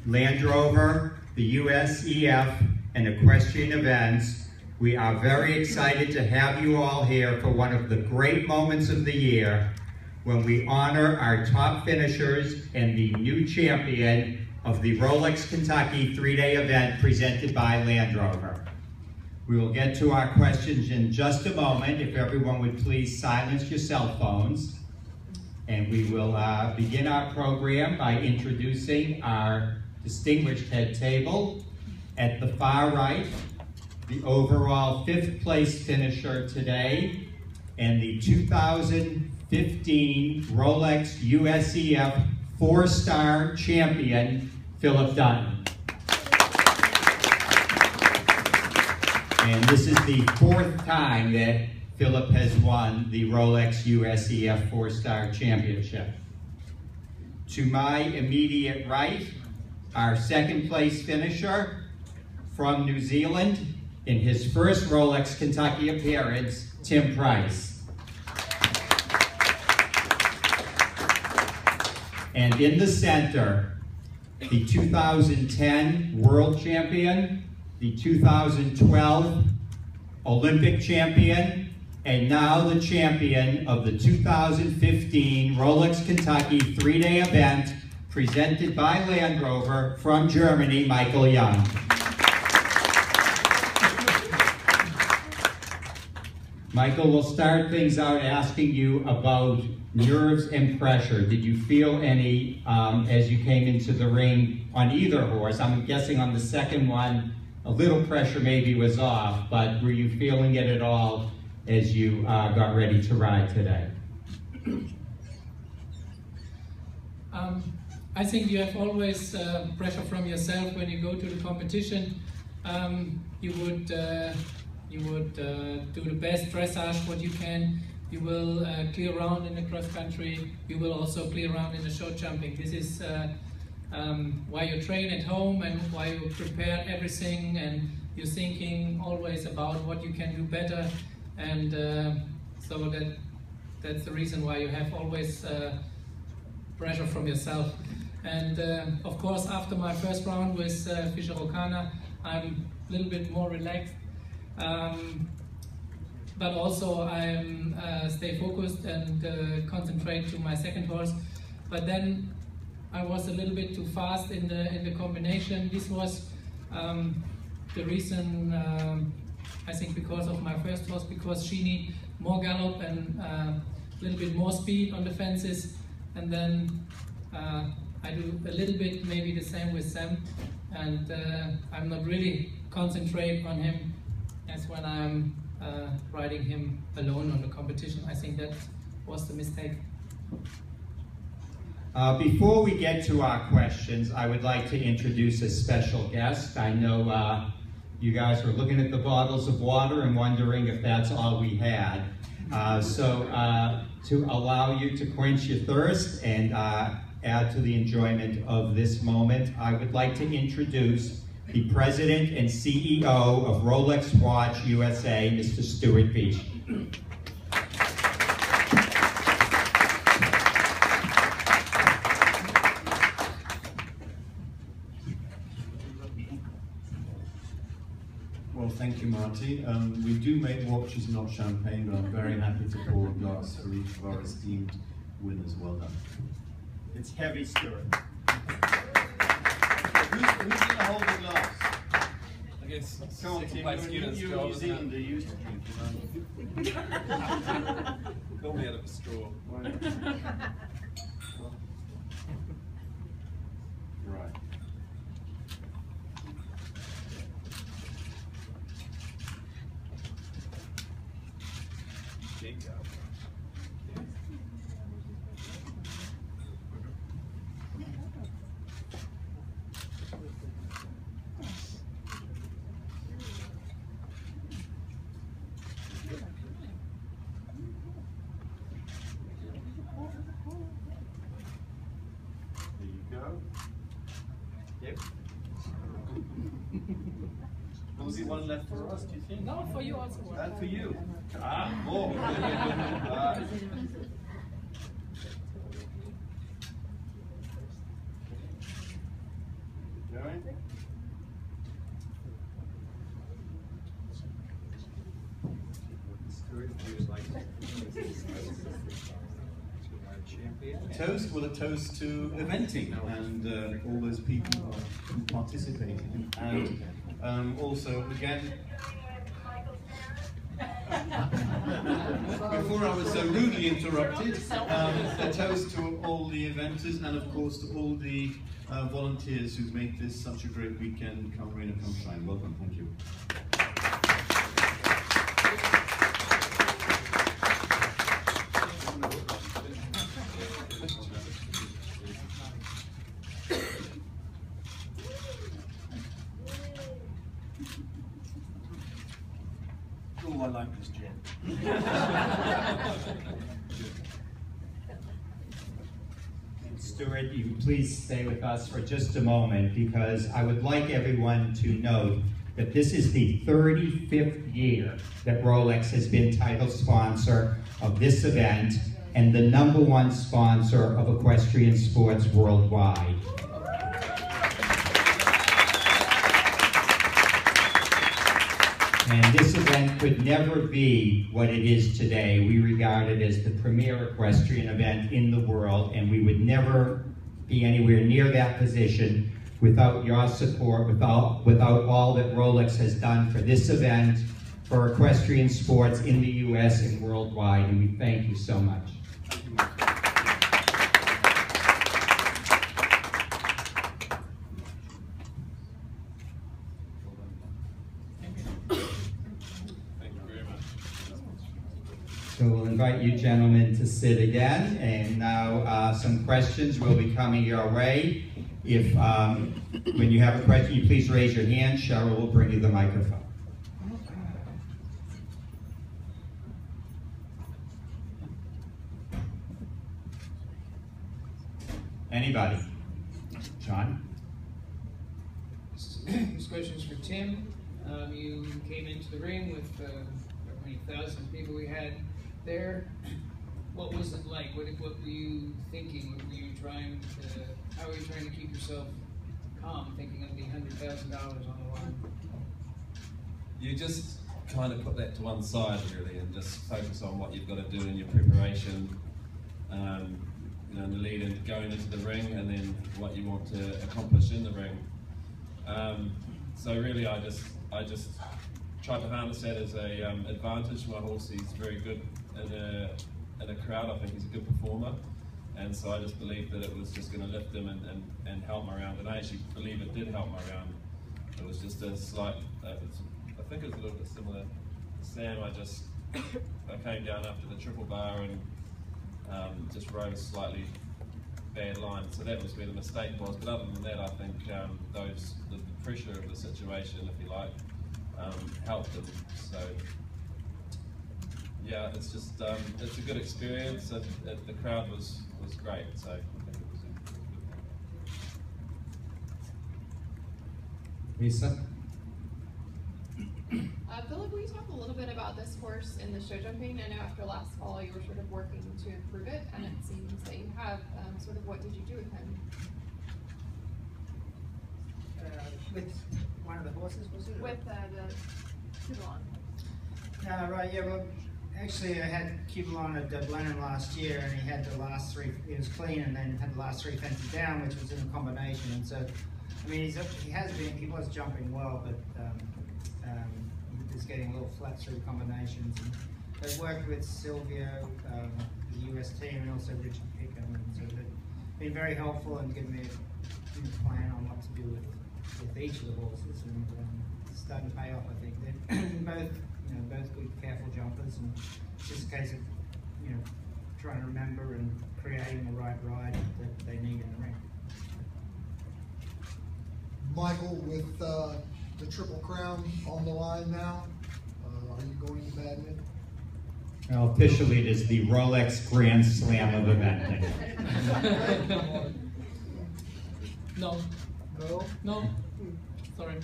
Land Rover, the USEF, and equestrian events, we are very excited to have you all here for one of the great moments of the year when we honor our top finishers and the new champion of the Rolex Kentucky 3-day event presented by Land Rover. We will get to our questions in just a moment. If everyone would please silence your cell phones. And we will begin our program by introducing our distinguished head table. At the far right, the overall 5th place finisher today, and the 2015 Rolex USEF 4-star champion, Philip Dutton. And this is the 4th time that Philip has won the Rolex USEF 4-star championship. To my immediate right, our 2nd place finisher from New Zealand in his first Rolex Kentucky appearance, Tim Price. And in the center, the 2010 world champion, the 2012 Olympic champion, and now the champion of the 2015 Rolex Kentucky 3-day event presented by Land Rover from Germany, Michael Young. Michael, we'll start things out asking you about nerves and pressure. Did you feel any as you came into the ring on either horse? I'm guessing on the second one, a little pressure maybe was off, but were you feeling it at all as you got ready to ride today? I think you have always pressure from yourself when you go to the competition. You would do the best dressage what you can. You will clear around in the cross country. You will also clear around in the short jumping. This is why you train at home and why you prepare everything, and you're thinking always about what you can do better. And so that's the reason why you have always pressure from yourself. And of course, after my first round with Fischer Okana, I'm a little bit more relaxed. But also I'm stay focused and concentrate to my second horse. But then I was a little bit too fast in the combination. This was the reason. I think because of my first horse, because she need more gallop and a little bit more speed on the fences, and then I do a little bit maybe the same with Sam, and I'm not really concentrate on him as when I'm riding him alone on the competition. I think that was the mistake. Before we get to our questions, I would like to introduce a special guest. I know you guys were looking at the bottles of water and wondering if that's all we had. So to allow you to quench your thirst and add to the enjoyment of this moment, I would like to introduce the President and CEO of Rolex Watch USA, Mr. Stuart Beach. Well, thank you, Marty. We do make watches, not champagne, but I'm very happy to pour a glass for each of our esteemed winners. Well done. It's heavy, Stuart. Who's going to hold the glass? I guess Come on, Tim, you're in New Zealand, are used to drinking. Normally out of a straw. Right. There you go. Yep. Will there be one left for us, do you think? No, for you also. And for you. Ah, more. right? Toast, well, a toast to eventing and all those people who participated. And also, again, before I was so rudely interrupted, a toast to all the eventers and of course to all the volunteers who've made this such a great weekend. Come rain or come shine. Welcome, thank you. Oh, I like this job. Stuart, you please stay with us for just a moment because I would like everyone to note that this is the 35th year that Rolex has been title sponsor of this event and the #1 sponsor of equestrian sports worldwide. And this event could never be what it is today. We regard it as the premier equestrian event in the world, and we would never be anywhere near that position without your support, without all that Rolex has done for this event, for equestrian sports in the US and worldwide, and we thank you so much. So we'll invite you gentlemen to sit again, and now some questions will be coming your way. If, when you have a question, you please raise your hand. Cheryl will bring you the microphone. Anybody? John? This question is for Tim. You came into the ring with how many thousand people we had there. What was it like? What were you thinking? What were you trying to, how were you trying to keep yourself calm, thinking of the $100,000 on the line? You just kind of put that to one side really and just focus on what you've got to do in your preparation, you know, in the lead in going into the ring, and then what you want to accomplish in the ring. So really I just tried to harness that as a advantage. My horse, he's very good in a crowd. I think he's a good performer, and so I just believed that it was just going to lift him and help him around, and I actually believe it did help him around. It was just a slight, I think it was a little bit similar to Sam. I came down after the triple bar and just rode a slightly bad line, so that was where the mistake was. But other than that, I think the pressure of the situation, if you like, helped them. So yeah, it's just it's a good experience, and the crowd was great. So I think it was a good thing. Lisa? Philip, will you talk a little bit about this horse in the show jumping? I know after last fall you were sort of working to improve it, and it seems that you have. Sort of what did you do with him? With one of the horses, was it? With the Kubalon. Right, yeah, well, actually I had Kubalon at Blenheim last year, and he had the last three, he was clean, and then had the last three fences down, which was in a combination, and so, I mean, he was jumping well, but he was getting a little flat through combinations. And they worked with Silvio, the US team, and also Richard Pickham, and so they've been very helpful and given me a plan on what to do with each of the horses, and it's starting to pay off. I think they're both good, careful jumpers, and it's just a case of trying to remember and creating the right ride that they need in the ring. Michael, with the Triple Crown on the line now, are you going to badminton? Well, officially it is the Rolex Grand Slam of eventing. No. No? No. Sorry.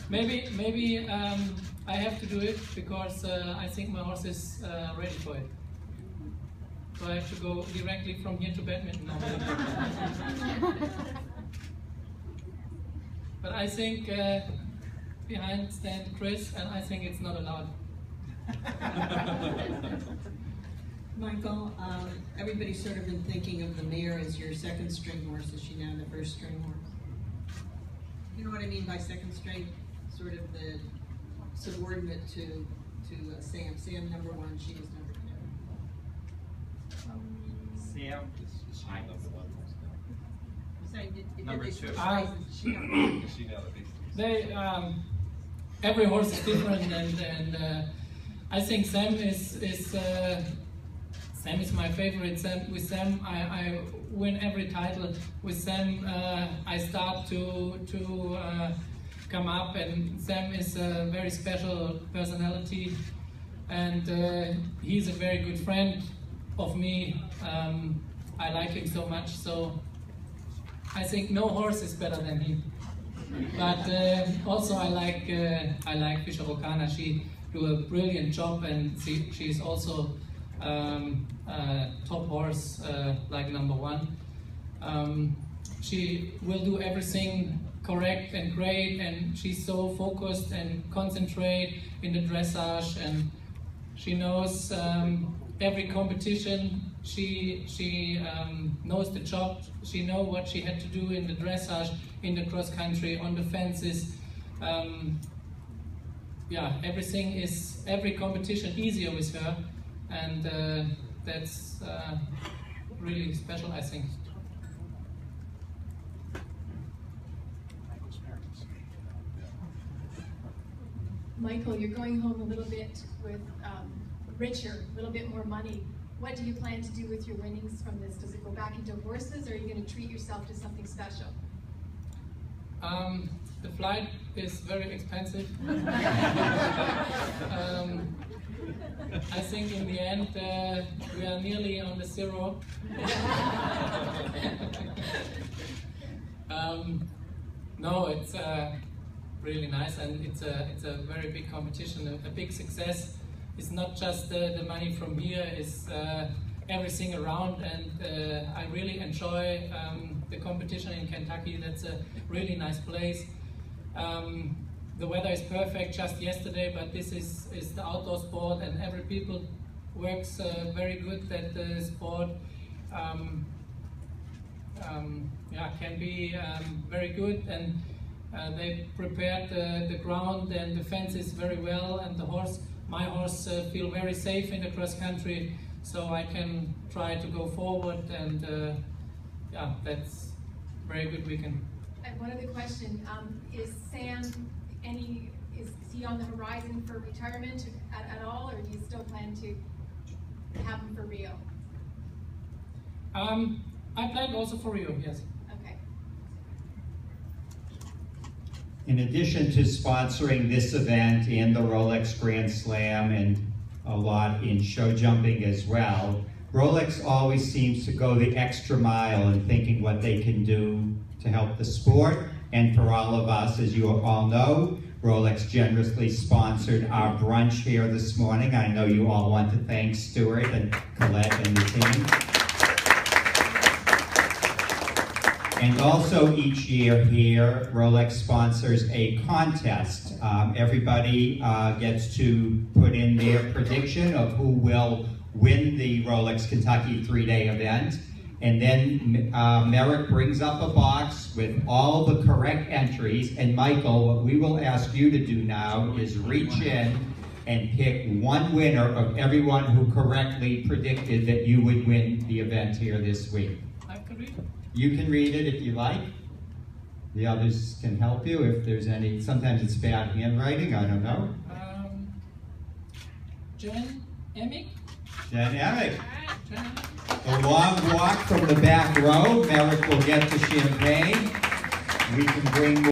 Maybe I have to do it because I think my horse is ready for it. So I have to go directly from here to badminton. But I think behind stand Chris, and I think it's not allowed. Michael, everybody's sort of been thinking of the mare as your second string horse. Is she now the first string horse? You know what I mean by second string? Sort of the subordinate to Sam. Sam number one, she was number two. Sam is she number one? Saying, did Number they two. switch places? Is she number one? Is she now the big? They every horse is different, and I think Sam is Sam is my favorite. With Sam, I win every title. With Sam, I start to come up, and Sam is a very special personality, and he's a very good friend of me. I like him so much, so I think no horse is better than him. But also I like Fischer Okana. She do a brilliant job, and she's also a top horse, like number one. She will do everything correct and great, and she's so focused and concentrate in the dressage, and she knows every competition. She knows the job. She knows what she had to do in the dressage, in the cross country, on the fences. Yeah, every competition easier with her, and that's really special, I think. Michael, you're going home a little bit with richer, a little bit more money. What do you plan to do with your winnings from this? Does it go back into horses, or are you going to treat yourself to something special? The flight is very expensive. I think in the end we are nearly on the zero. No, it's really nice, and it's a very big competition, a big success. It's not just the money from here, it's everything around, and I really enjoy the competition in Kentucky. That's a really nice place. The weather is perfect just yesterday, but this is the outdoor sport, and every people works very good at the sport. Yeah, can be very good, and they prepared the ground and the fences very well, and my horse feel very safe in the cross country, so I can try to go forward, and yeah, that's very good weekend. And one other question, is Sam is he on the horizon for retirement at all, or do you still plan to have him for Rio? I plan also for Rio, yes. Okay. In addition to sponsoring this event and the Rolex Grand Slam and a lot in show jumping as well, Rolex always seems to go the extra mile in thinking what they can do to help the sport and for all of us. As you all know, Rolex generously sponsored our brunch here this morning. I know you all want to thank Stuart and Colette and the team. And also each year here, Rolex sponsors a contest. Everybody gets to put in their prediction of who will win the Rolex Kentucky 3-day event. And then Merrick brings up a box with all the correct entries. And Michael, what we will ask you to do now is reach in and pick one winner of everyone who correctly predicted that you would win the event here this week. I can read it. You can read it if you like. The others can help you if there's any. Sometimes it's bad handwriting, I don't know. Jen Emick? Jen Emick. Jen Emick. The long walk from the back row. Merrick will get the champagne. We can bring